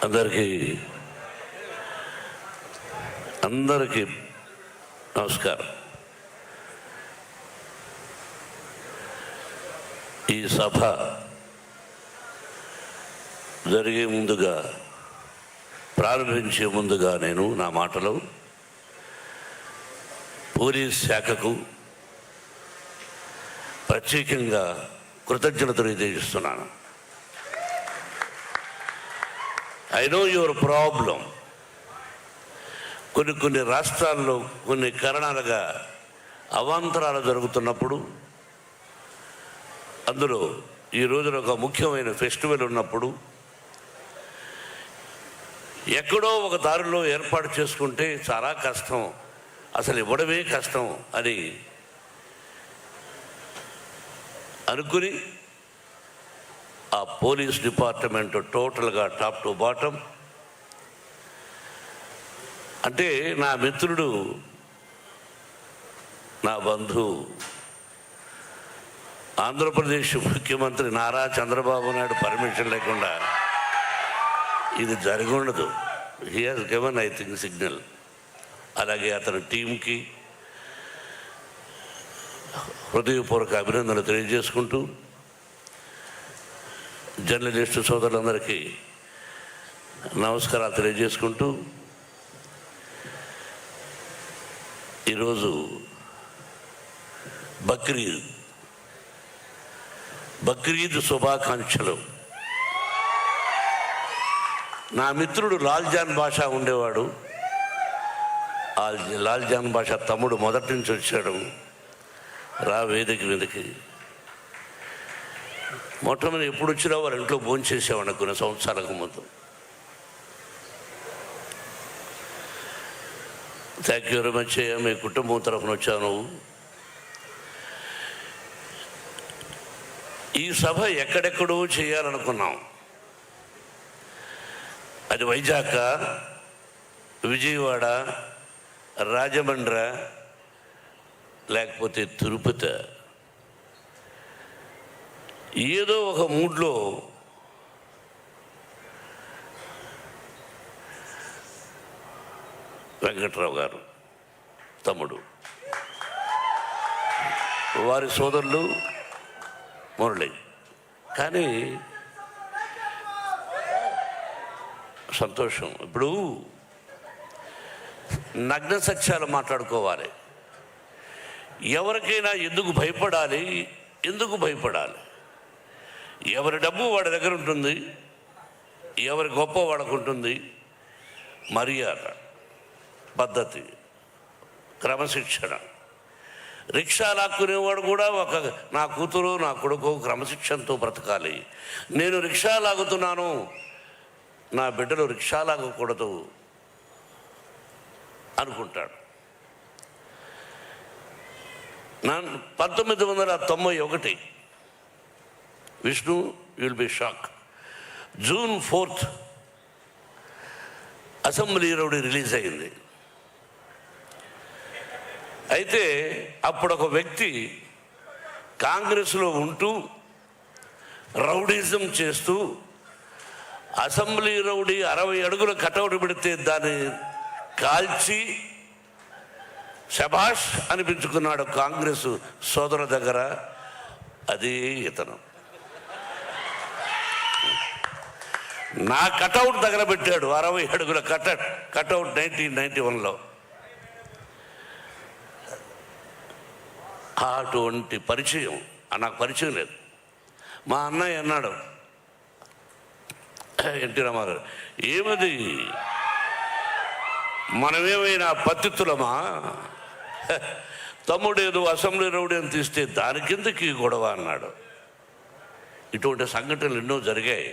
అందరికీ నమస్కారం. ఈ సభ జరిగే ముందుగా, ప్రారంభించే ముందుగా నేను నా మాటలో పోలీస్ శాఖకు ప్రత్యేకంగా కృతజ్ఞతలు తెలియజేస్తున్నాను. I know your problem. కొన్ని రాష్ట్రాల్లో కొన్ని కారణాలుగా అవాంతరాలు జరుగుతున్నప్పుడు, అందులో ఈ రోజున ఒక ముఖ్యమైన ఫెస్టివల్ ఉన్నప్పుడు ఎక్కడో ఒక దారిలో ఏర్పాటు చేసుకుంటే చాలా కష్టం, అసలు ఇవ్వడమే కష్టం అని అనుకుని ఆ పోలీస్ డిపార్ట్మెంట్ టోటల్గా టాప్ టు బాటం, అంటే నా మిత్రుడు, నా బంధువు, ఆంధ్రప్రదేశ్ ముఖ్యమంత్రి నారా చంద్రబాబు నాయుడు పర్మిషన్ లేకుండా ఇది జరిగి ఉండదు. He has given, I think, signal. అలాగే అతని టీంకి హృదయపూర్వక అభినందనలు తెలియజేసుకుంటూ, జర్నలిస్టు సోదరులందరికీ నమస్కారాలు తెలియజేసుకుంటూ, ఈరోజు బక్రీద్ శుభాకాంక్షలు. నా మిత్రుడు లాల్జాన్ బాషా ఉండేవాడు. లాల్జాన్ బాషా తమ్ముడు మొదటి నుంచి వచ్చాడు. రా వేదిక మీదకి. మొట్టమొదటి ఎప్పుడు వచ్చినా వారి ఇంట్లో భోంచేసేవాడిని కొన్ని సంవత్సరాలకు ముందు. Thank you very much. మీ కుటుంబం తరఫున వచ్చాను. ఈ సభ ఎక్కడెక్కడో చేయాలనుకున్నాం. అది వైజాగ్, విజయవాడ, రాజమండ్రి, లేకపోతే తిరుపతి. ఏదో ఒక మూడ్లో వెంకట్రావు గారు తమ్ముడు, వారి సోదరులు మురళి. కానీ సంతోషం. ఇప్పుడు నగ్న సత్యాలు మాట్లాడుకోవాలి. ఎవరికైనా ఎందుకు భయపడాలి? ఎవరి డబ్బు వాడి దగ్గర ఉంటుంది, ఎవరి గొప్ప వాడికి ఉంటుంది. మర్యాద, పద్ధతి, క్రమశిక్షణ. రిక్షా లాక్కునేవాడు కూడా నా కూతురు, నా కొడుకు క్రమశిక్షణతో బ్రతకాలి. నేను రిక్షా లాగుతున్నాను, నా బిడ్డలు రిక్షా లాగకూడదు అనుకుంటాడు. 1991 Vishnu, will be shock, June 4 assembly rowdy release అయింది. అయితే అప్పుడు ఒక వ్యక్తి కాంగ్రెస్లో ఉంటూ రౌడీజం చేస్తూ అసెంబ్లీ రౌడీ 60 అడుగుల కటౌట్ పెడితే దాన్ని కాల్చి శభాష్ అనిపించుకున్నాడు కాంగ్రెస్ సోదరు దగ్గర. అదే ఇతను నా కటౌట్ దగ్గర పెట్టాడు. 60 అడుగుల కటౌట్ 1991లో. అటువంటి పరిచయం నాకు పరిచయం లేదు. మా అన్నయ్య అన్నాడు, ఎన్టీ రామారావు, ఏమది మనమేమైనా పత్తితులమా? తమ్ముడేదో అసెంబ్లీ రౌడీ అని తీస్తే దాని కిందకి గొడవ అన్నాడు. ఇటువంటి సంఘటనలు ఎన్నో జరిగాయి.